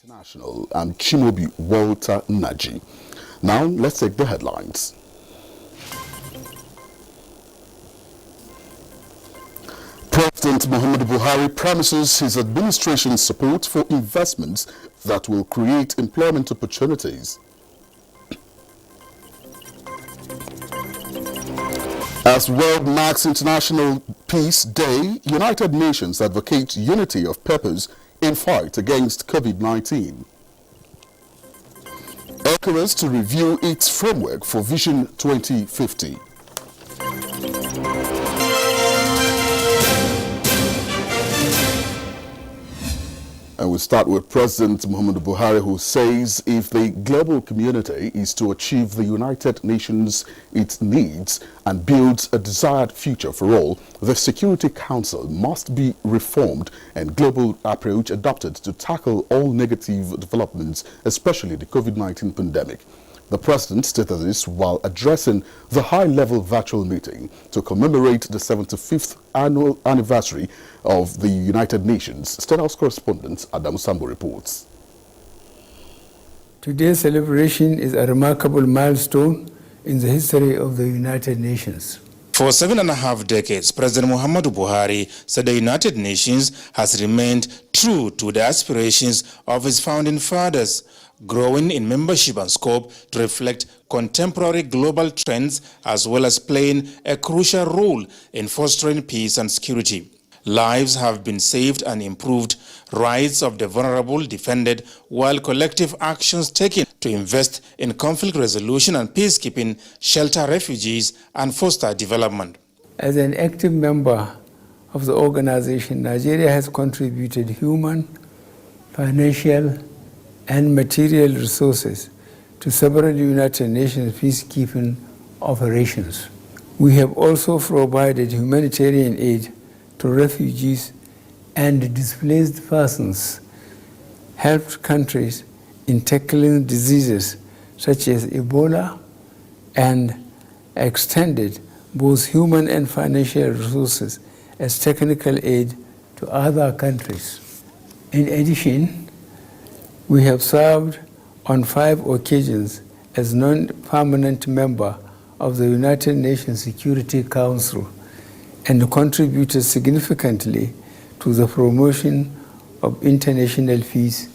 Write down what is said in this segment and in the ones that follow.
International. I'm Chimobi Walter Naji. Now, let's take the headlines. President Muhammadu Buhari promises his administration's support for investments that will create employment opportunities. As World marks International Peace Day, United Nations advocates unity of purpose in fight against COVID-19. ECOWAS to review its framework for Vision 2050. And we start with President Muhammadu Buhari, who says if the global community is to achieve the United Nations its needs and build a desired future for all, the Security Council must be reformed and global approach adopted to tackle all negative developments, especially the COVID-19 pandemic. The president stated this while addressing the high-level virtual meeting to commemorate the 75th annual anniversary of the United Nations. State House correspondent Adamu Sambo reports. Today's celebration is a remarkable milestone in the history of the United Nations. For 7.5 decades, President Muhammadu Buhari said the United Nations has remained true to the aspirations of its founding fathers, growing in membership and scope to reflect contemporary global trends as well as playing a crucial role in fostering peace and security. Lives have been saved and improved, rights of the vulnerable defended, while collective actions taken to invest in conflict resolution and peacekeeping, shelter refugees, and foster development. As an active member of the organization, Nigeria has contributed human, financial, and material resources to several United Nations peacekeeping operations. We have also provided humanitarian aid to refugees and displaced persons, helped countries in tackling diseases such as Ebola, and extended both human and financial resources as technical aid to other countries. In addition, we have served on 5 occasions as non-permanent member of the United Nations Security Council and contributed significantly to the promotion of international peace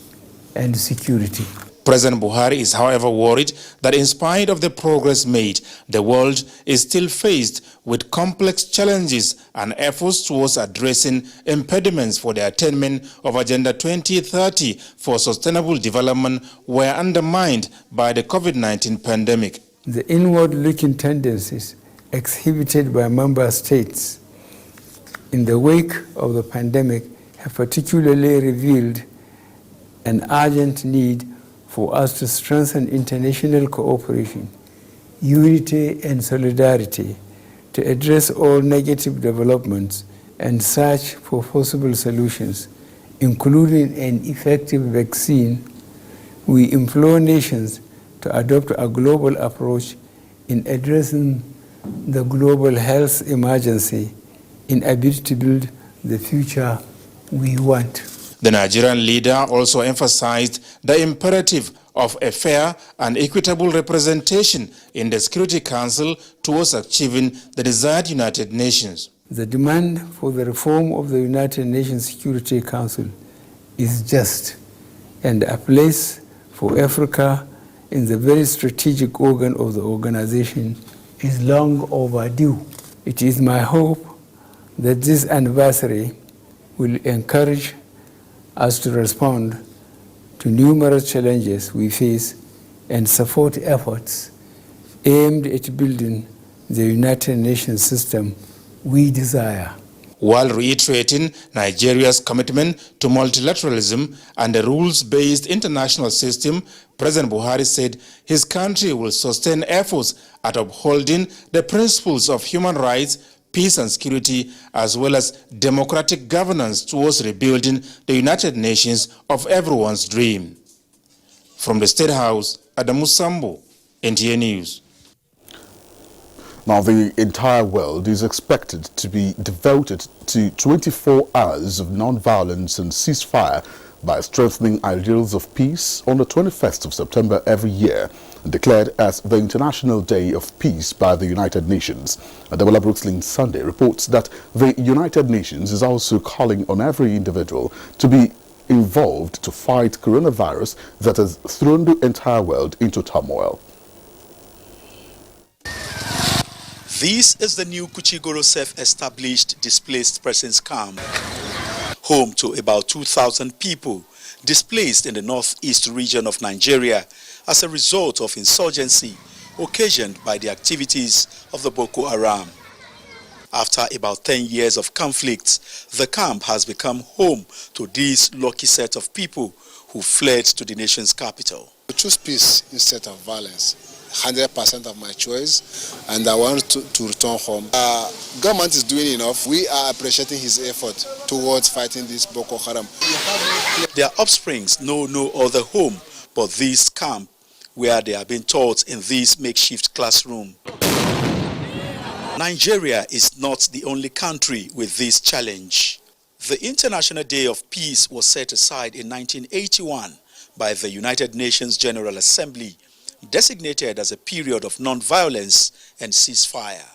and security. President Buhari is, however, worried that in spite of the progress made, the world is still faced with complex challenges, and efforts towards addressing impediments for the attainment of Agenda 2030 for sustainable development were undermined by the COVID-19 pandemic. The inward-looking tendencies exhibited by member states in the wake of the pandemic have particularly revealed an urgent need for us to strengthen international cooperation, unity, and solidarity to address all negative developments and search for possible solutions, including an effective vaccine. We implore nations to adopt a global approach in addressing the global health emergency in a bid to build the future we want. The Nigerian leader also emphasized the imperative of a fair and equitable representation in the Security Council towards achieving the desired United Nations. The demand for the reform of the United Nations Security Council is just, and a place for Africa in the very strategic organ of the organization is long overdue. It is my hope that this anniversary will encourage us to respond to numerous challenges we face and support efforts aimed at building the United Nations system we desire. While reiterating Nigeria's commitment to multilateralism and a rules-based international system, President Buhari said his country will sustain efforts at upholding the principles of human rights, peace and security, as well as democratic governance towards rebuilding the United Nations of everyone's dream. From the State House, Adamu Sambo, NTA News. Now, the entire world is expected to be devoted to 24 hours of non-violence and ceasefire by strengthening ideals of peace on the 21st of September every year, declared as the International Day of Peace by the United Nations. Adebola Brookslyn Sunday reports that the United Nations is also calling on every individual to be involved to fight coronavirus that has thrown the entire world into turmoil. This is the new Kuchigoro self-established displaced persons camp, home to about 2,000 people displaced in the northeast region of Nigeria as a result of insurgency occasioned by the activities of the Boko Haram. After about 10 years of conflict, the camp has become home to this lucky set of people who fled to the nation's capital. I choose peace instead of violence. 100% of my choice, and I want to return home. Government is doing enough. We are appreciating his effort towards fighting this Boko Haram. Their offsprings know no other home but this camp, where they are being taught in this makeshift classroom. Nigeria is not the only country with this challenge. The International Day of Peace was set aside in 1981 by the United Nations General Assembly, designated as a period of non-violence and ceasefire.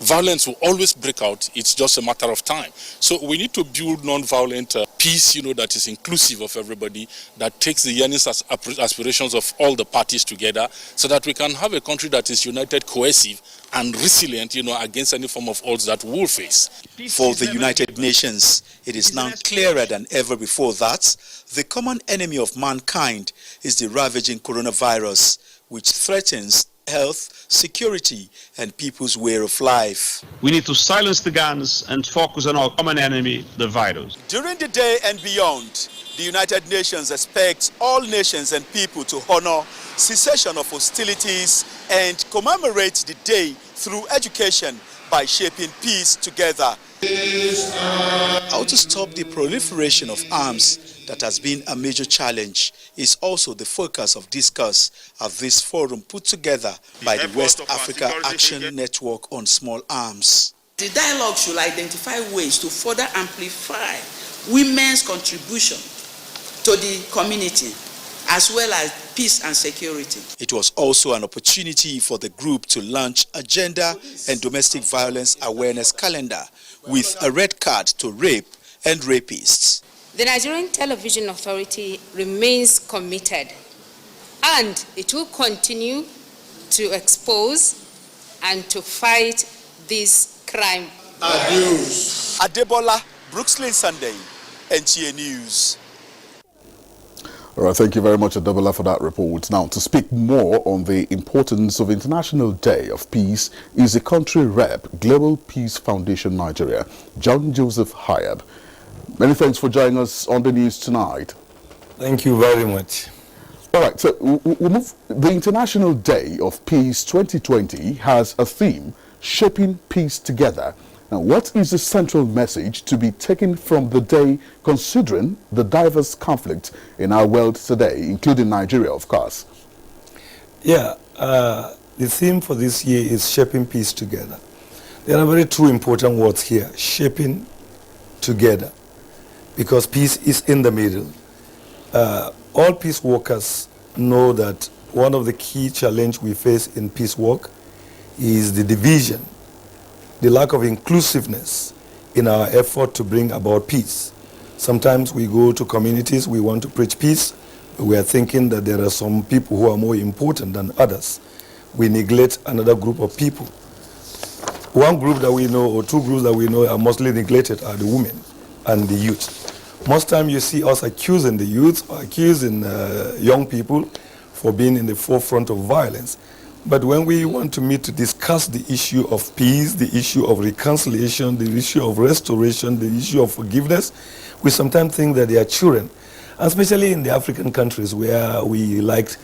Violence will always break out. It's just a matter of time. So we need to build non-violent peace, that is inclusive of everybody, that takes the yearnings aspirations of all the parties together, so that we can have a country that is united, cohesive, and resilient, against any form of odds that we'll face. For the United Nations, it is now clearer than ever before that the common enemy of mankind is the ravaging coronavirus, which threatens health, security, and people's way of life. We need to silence the guns and focus on our common enemy, the virus. During the day and beyond, the United Nations expects all nations and people to honor cessation of hostilities and commemorate the day through education by shaping peace together. How to stop the proliferation of arms that has been a major challenge is also the focus of discourse at this forum put together by the West Africa Action Network on Small Arms. The dialogue should identify ways to further amplify women's contribution to the community, as well as peace and security. It was also an opportunity for the group to launch a gender and domestic violence awareness calendar with a red card to rape and rapists. The Nigerian Television Authority remains committed, and it will continue to expose and to fight this crime. Abuse. Adebola Brookslyn Sunday, NTA News. All right, thank you very much, Adebola, for that report. Now, to speak more on the importance of International Day of Peace is a country rep, Global Peace Foundation Nigeria, John Joseph Hayab. Many thanks for joining us on the news tonight. Thank you very much. All right, so we'll move. The International Day of Peace 2020 has a theme, Shaping Peace Together. Now, what is the central message to be taken from the day, considering the diverse conflict in our world today, including Nigeria, of course? Yeah, the theme for this year is Shaping Peace Together. There are very two important words here, shaping together, because peace is in the middle. All peace workers know that one of the key challenges we face in peace work is the division, the lack of inclusiveness in our effort to bring about peace. Sometimes we go to communities, we want to preach peace, we are thinking that there are some people who are more important than others. We neglect another group of people. One group that we know, or two groups that we know are mostly neglected are the women and the youth. Most time you see us accusing the youth or accusing young people for being in the forefront of violence. But when we want to meet to discuss the issue of peace, the issue of reconciliation, the issue of restoration, the issue of forgiveness, we sometimes think that they are children, especially in the African countries where we like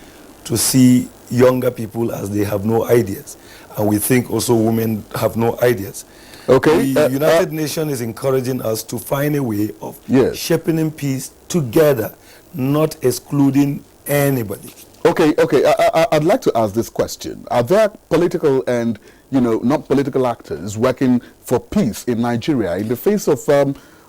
to see younger people as they have no ideas. And we think also women have no ideas. Okay. The United Nations is encouraging us to find a way of shaping peace together, not excluding anybody. Okay. I'd like to ask this question. Are there political and, not political actors, working for peace in Nigeria in the face of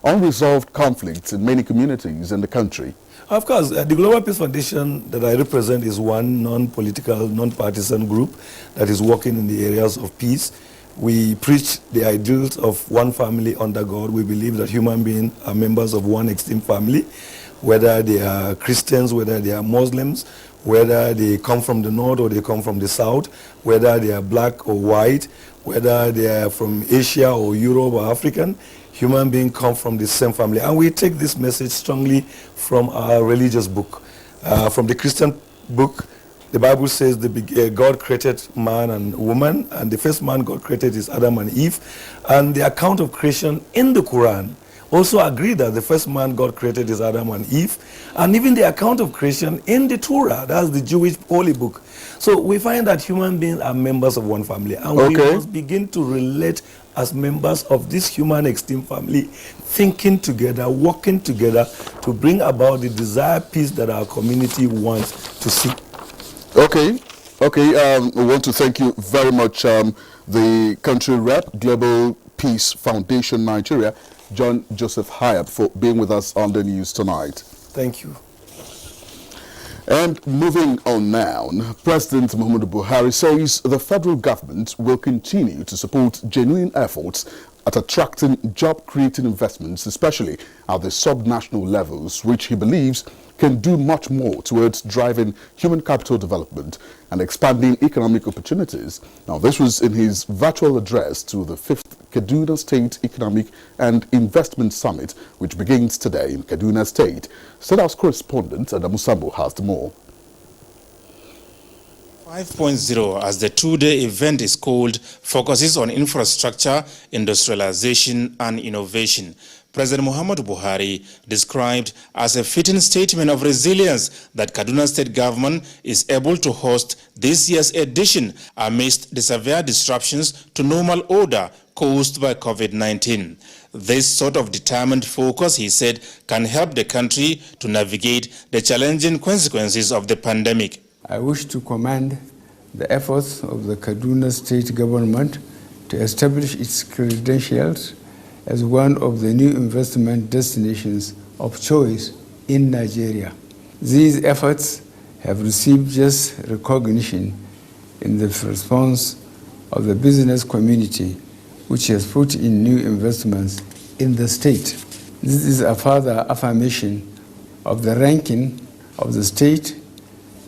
unresolved conflicts in many communities in the country? Of course, the Global Peace Foundation that I represent is one non-political, non-partisan group that is working in the areas of peace. We preach the ideals of one family under God. We believe that human beings are members of one extinct family, whether they are Christians, whether they are Muslims, whether they come from the north or they come from the south, whether they are black or white, whether they are from Asia or Europe or African. Human beings come from the same family. And we take this message strongly from our religious book. From the Christian book, the Bible says God created man and woman, and the first man God created is Adam and Eve. And the account of creation in the Quran also agree that the first man God created is Adam and Eve. And even the account of creation in the Torah, that's the Jewish holy book. So we find that human beings are members of one family. And we must begin to relate as members of this human extinct family, thinking together, working together to bring about the desired peace that our community wants to see. Okay. We want to thank you very much, the country rep, Global Peace Foundation Nigeria, John Joseph Hayab, for being with us on the news tonight. Thank you. And moving on now, President Muhammadu Buhari says the federal government will continue to support genuine efforts at attracting job-creating investments, especially at the sub-national levels, which he believes can do much more towards driving human capital development and expanding economic opportunities. Now, this was in his virtual address to the 5th Kaduna State Economic and Investment Summit, which begins today in Kaduna State. State House correspondent Adamu Sambo has the more. 5.0, as the two-day event is called, focuses on infrastructure, industrialization and innovation. President Muhammadu Buhari described as a fitting statement of resilience that Kaduna State government is able to host this year's edition amidst the severe disruptions to normal order caused by COVID-19. This sort of determined focus, he said, can help the country to navigate the challenging consequences of the pandemic. I wish to commend the efforts of the Kaduna State government to establish its credentials as one of the new investment destinations of choice in Nigeria. These efforts have received just recognition in the response of the business community, which has put in new investments in the state. This is a further affirmation of the ranking of the state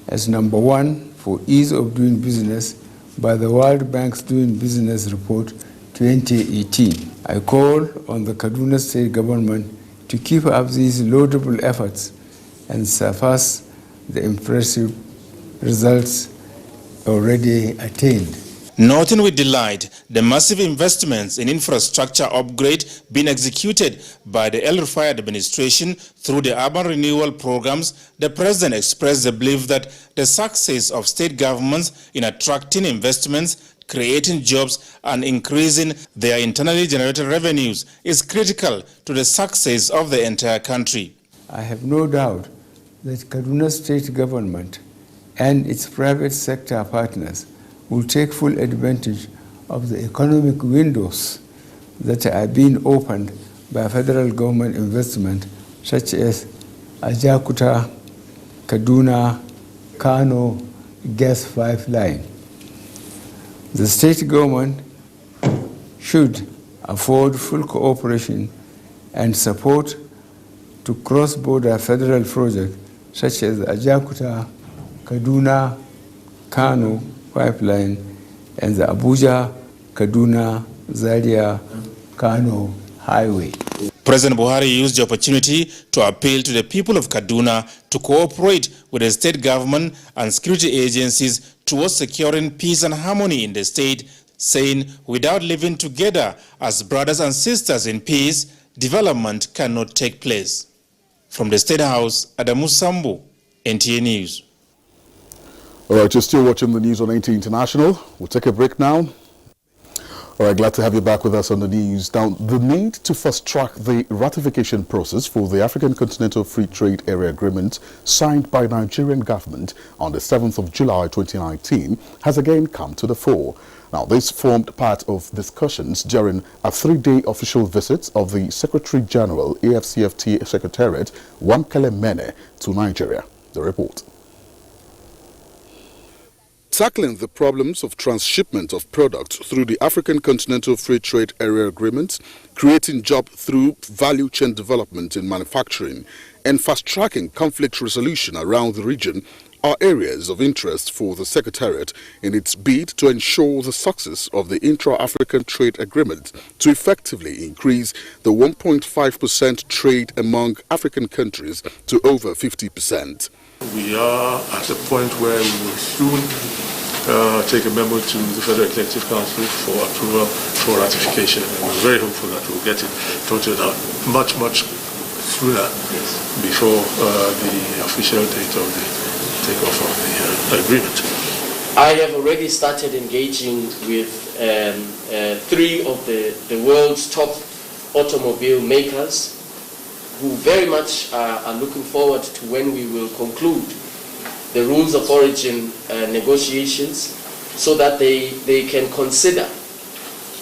as number one for ease of doing business by the World Bank's Doing Business Report 2018. I call on the Kaduna State government to keep up these laudable efforts and surpass the impressive results already attained. Noting with delight the massive investments in infrastructure upgrade being executed by the El Rufai administration through the urban renewal programs, the president expressed the belief that the success of state governments in attracting investments, creating jobs and increasing their internally generated revenues is critical to the success of the entire country. I have no doubt that Kaduna State government and its private sector partners will take full advantage of the economic windows that are being opened by federal government investment, such as Ajakuta, Kaduna, Kano gas pipeline. The state government should afford full cooperation and support to cross-border federal projects such as Ajakuta, Kaduna, Kano pipeline and the Abuja, Kaduna, Zaria, Kano highway. President Buhari used the opportunity to appeal to the people of Kaduna to cooperate with the state government and security agencies towards securing peace and harmony in the state, saying, without living together as brothers and sisters in peace, development cannot take place. From the State House, Adamu Sambo, NTA News. All right, you're still watching the news on NTA International. We'll take a break now. All right, glad to have you back with us on the news. Now, the need to fast-track the ratification process for the African Continental Free Trade Area Agreement signed by the Nigerian government on the 7th of July 2019 has again come to the fore. Now, this formed part of discussions during a 3-day official visit of the Secretary General AFCFTA Secretariat, Wamkele Mene, to Nigeria. The report. Tackling the problems of transshipment of products through the African Continental Free Trade Area Agreement, creating jobs through value chain development in manufacturing, and fast-tracking conflict resolution around the region are areas of interest for the Secretariat in its bid to ensure the success of the Intra-African Trade Agreement to effectively increase the 1.5% trade among African countries to over 50%. We are at a point where we will soon take a memo to the Federal Executive Council for approval for ratification, and we're very hopeful that we'll get it sorted out much sooner before the official date of the takeoff of the agreement. I have already started engaging with 3 of the world's top automobile makers who very much are looking forward to when we will conclude the rules of origin negotiations, so that they can consider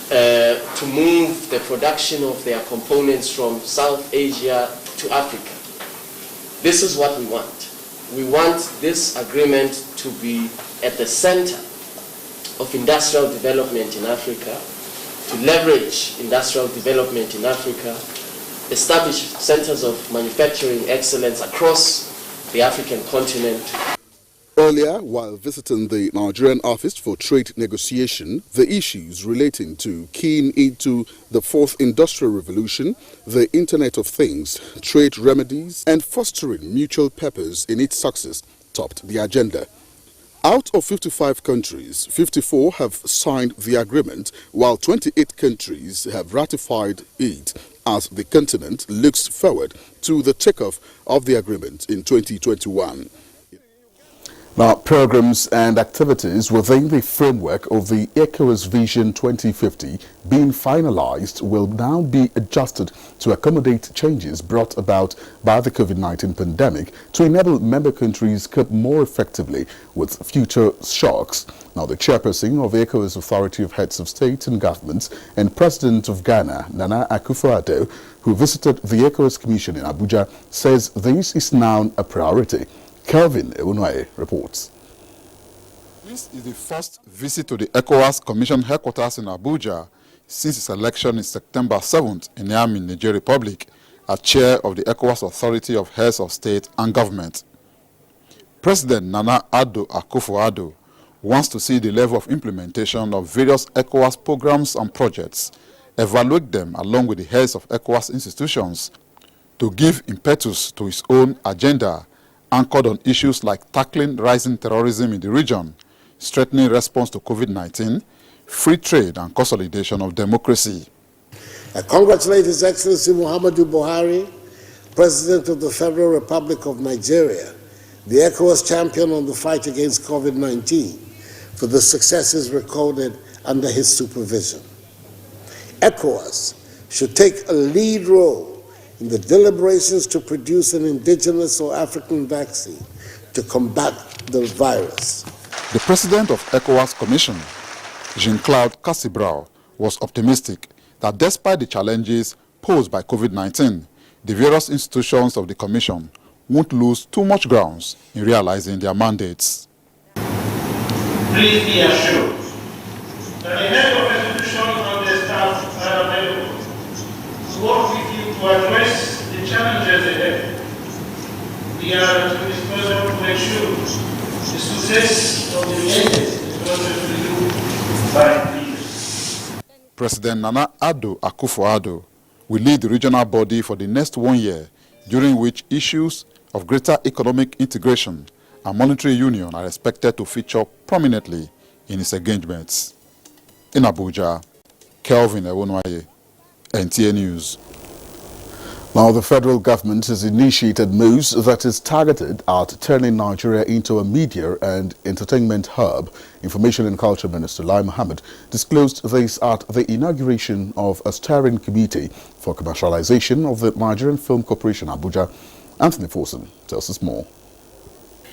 to move the production of their components from South Asia to Africa. This is what we want. We want this agreement to be at the center of industrial development in Africa, to leverage industrial development in Africa, establish centers of manufacturing excellence across the African continent. Earlier, while visiting the Nigerian Office for Trade Negotiation, the issues relating to keying into the 4th Industrial Revolution, the Internet of Things, trade remedies, and fostering mutual purpose in its success topped the agenda. Out of 55 countries, 54 have signed the agreement, while 28 countries have ratified it, as the continent looks forward to the takeoff of the agreement in 2021. Now, programs and activities within the framework of the ECOWAS Vision 2050 being finalized will now be adjusted to accommodate changes brought about by the COVID-19 pandemic to enable member countries cope more effectively with future shocks. Now, the chairperson of ECOWAS Authority of Heads of State and Governments and President of Ghana, Nana Akufo-Addo, who visited the ECOWAS Commission in Abuja, says this is now a priority. Kelvin Ewunoye reports. This is the first visit to the ECOWAS Commission headquarters in Abuja since its election in September 7th in Niamey, Nigeria Republic, as chair of the ECOWAS Authority of Heads of State and Government. President Nana Addo Akufo-Addo wants to see the level of implementation of various ECOWAS programs and projects, evaluate them along with the heads of ECOWAS institutions to give impetus to his own agenda anchored on issues like tackling rising terrorism in the region, strengthening response to COVID-19, free trade and consolidation of democracy. I congratulate His Excellency Muhammadu Buhari, President of the Federal Republic of Nigeria, the ECOWAS champion on the fight against COVID-19, for the successes recorded under his supervision. ECOWAS should take a lead role in the deliberations to produce an indigenous or African vaccine to combat the virus. The president of ECOWAS Commission, Jean-Claude Cassibrau, was optimistic that despite the challenges posed by COVID-19, the various institutions of the Commission won't lose too much grounds in realizing their mandates. Please be assured that the head of institutions and their staff are available to work with you to address the challenges ahead. We are at your disposal to ensure the success of the mandates entrusted to you by leaders. President Nana Addo Akufo-Addo will lead the regional body for the next 1 year, during which issues of greater economic integration and monetary union are expected to feature prominently in its engagements. In Abuja, Kelvin Ewunoye, NTA News. Now, the federal government has initiated moves that is targeted at turning Nigeria into a media and entertainment hub. Information and Culture Minister Lai Mohammed disclosed this at the inauguration of a steering committee for commercialization of the Nigerian Film Corporation, Abuja. Anthony Forson tells us more.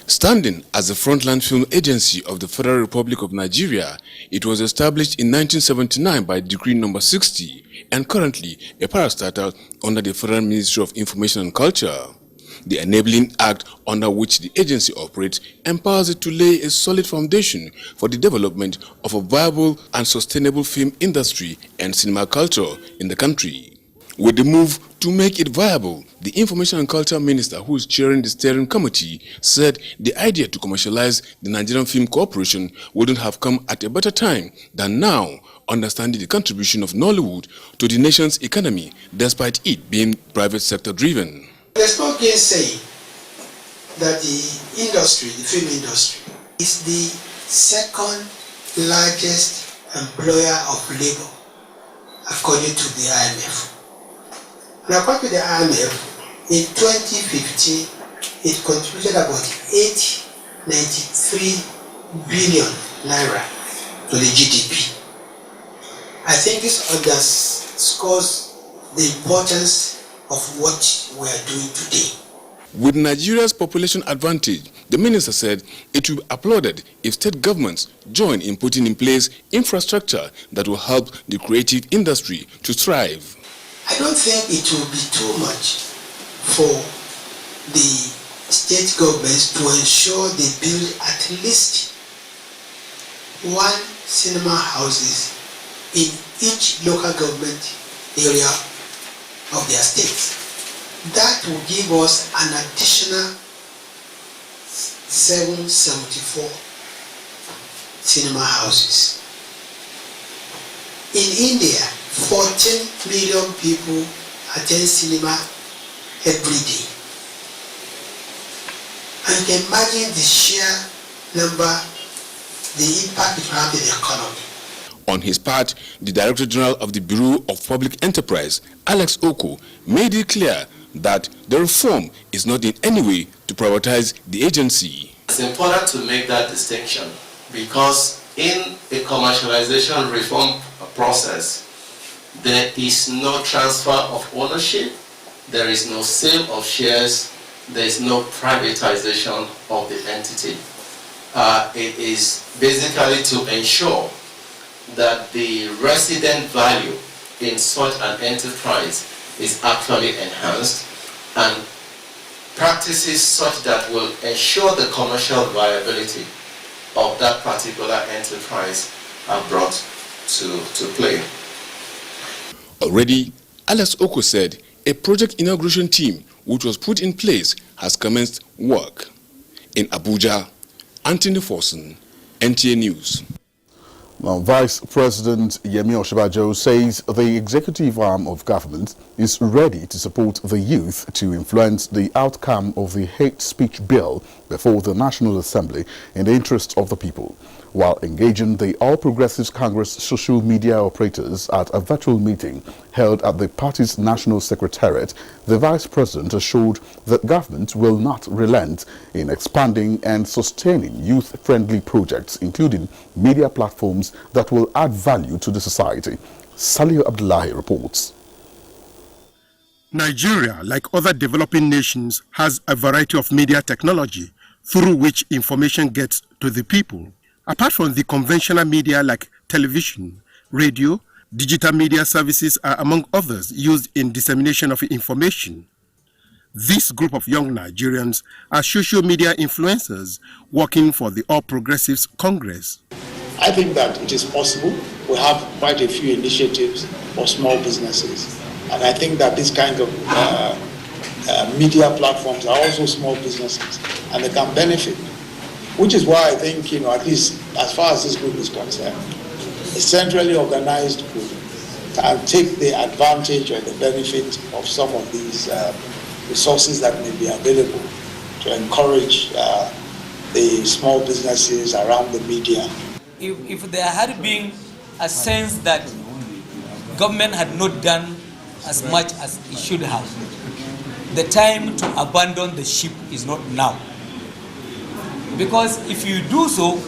Standing as the frontline film agency of the Federal Republic of Nigeria, it was established in 1979 by Decree No. 60 and currently a parastatal under the Federal Ministry of Information and Culture. The Enabling Act under which the agency operates empowers it to lay a solid foundation for the development of a viable and sustainable film industry and cinema culture in the country. With the move to make it viable, the Information and Culture Minister, who is chairing the steering committee, said the idea to commercialize the Nigerian Film Corporation wouldn't have come at a better time than now, understanding the contribution of Nollywood to the nation's economy, despite it being private sector driven. There's no gainsaying that the industry, the film industry, is the second largest employer of labor, according to the IMF. And according to the IMF, in 2015, it contributed about 893 billion naira to the GDP. I think this underscores the importance of what we are doing today. With Nigeria's population advantage, the minister said it will be applauded if state governments join in putting in place infrastructure that will help the creative industry to thrive. I don't think it will be too much for the state governments to ensure they build at least one cinema houses in each local government area of their states. That will give us an additional 774 cinema houses. In India, 14 million people attend cinema every day. And you can imagine the sheer number, the impact it will have in the economy. On his part, the Director General of the Bureau of Public Enterprise, Alex Oko, made it clear that the reform is not in any way to privatize the agency. It's important to make that distinction because in a commercialization reform process, there is no transfer of ownership, there is no sale of shares, there is no privatization of the entity. It is basically to ensure that the resident value in such an enterprise is actually enhanced and practices such that will ensure the commercial viability of that particular enterprise are brought to play. Already, Alex Oko said a project inauguration team which was put in place has commenced work. In Abuja, Anthony Forson, NTA News. Now, Vice President Yemi Osinbajo says the executive arm of government is ready to support the youth to influence the outcome of the hate speech bill before the National Assembly in the interest of the people. While engaging the All Progressives Congress social media operators at a virtual meeting held at the party's National Secretariat, the Vice President assured that government will not relent in expanding and sustaining youth-friendly projects, including media platforms that will add value to the society. Salih Abdullahi reports. Nigeria, like other developing nations, has a variety of media technology through which information gets to the people. Apart from the conventional media like television, radio, digital media services are among others used in dissemination of information. This group of young Nigerians are social media influencers working for the All Progressives Congress. I think that it is possible. We have quite a few initiatives for small businesses. And I think that this kind of media platforms are also small businesses and they can benefit. Which is why I think, at least as far as this group is concerned, a centrally organized group can take the advantage or the benefit of some of these resources that may be available to encourage the small businesses around the media. If there had been a sense that government had not done as much as it should have. The time to abandon the ship is not now. Because if you do so,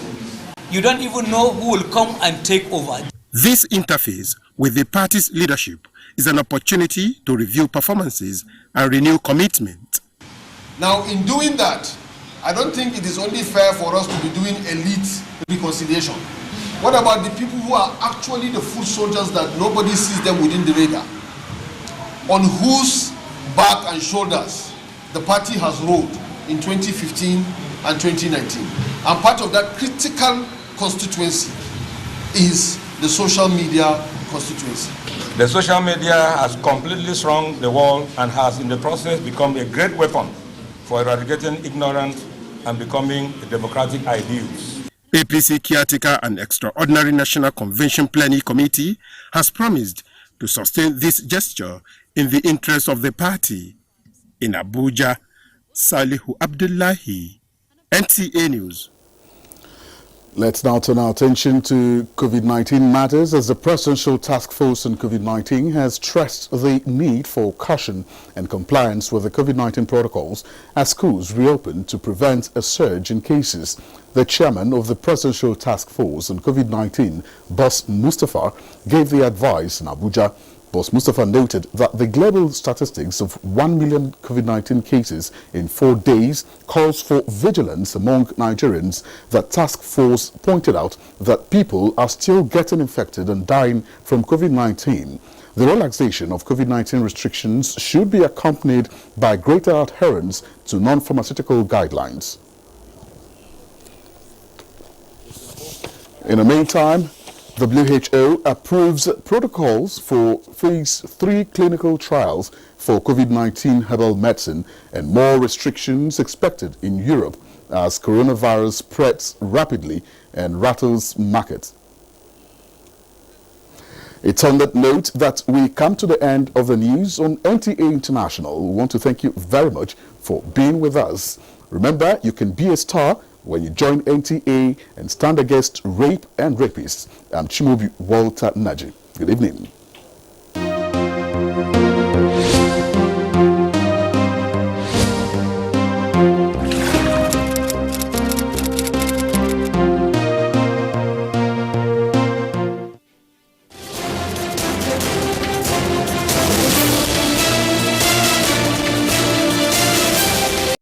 you don't even know who will come and take over. This interface with the party's leadership is an opportunity to review performances and renew commitment. Now, in doing that, I don't think it is only fair for us to be doing elite reconciliation. What about the people who are actually the foot soldiers that nobody sees them within the radar, on whose back and shoulders the party has rolled in 2015 and 2019? And part of that critical constituency is the social media constituency. The social media has completely shrunk the world and has in the process become a great weapon for eradicating ignorance and becoming a democratic ideals. APC Caretaker and Extraordinary National Convention Planning Committee has promised to sustain this gesture in the interest of the party. In Abuja, Salihu Abdullahi, NTA News. Let's now turn our attention to COVID-19 matters, as the Presidential Task Force on COVID-19 has stressed the need for caution and compliance with the COVID-19 protocols as schools reopen to prevent a surge in cases. The chairman of the Presidential Task Force on COVID-19, Boss Mustafa, gave the advice in Abuja. Boss Mustafa noted that the global statistics of 1 million COVID-19 cases in 4 days calls for vigilance among Nigerians. The task force pointed out that people are still getting infected and dying from COVID-19. The relaxation of COVID-19 restrictions should be accompanied by greater adherence to non-pharmaceutical guidelines. In the meantime, WHO approves protocols for phase 3 clinical trials for COVID-19 herbal medicine, and more restrictions expected in Europe as coronavirus spreads rapidly and rattles markets. It's on that note that we come to the end of the news on NTA International. We want to thank you very much for being with us. Remember, you can be a star when you join NTA and stand against rape and rapists. I'm Chimobi Walter Naji. Good evening.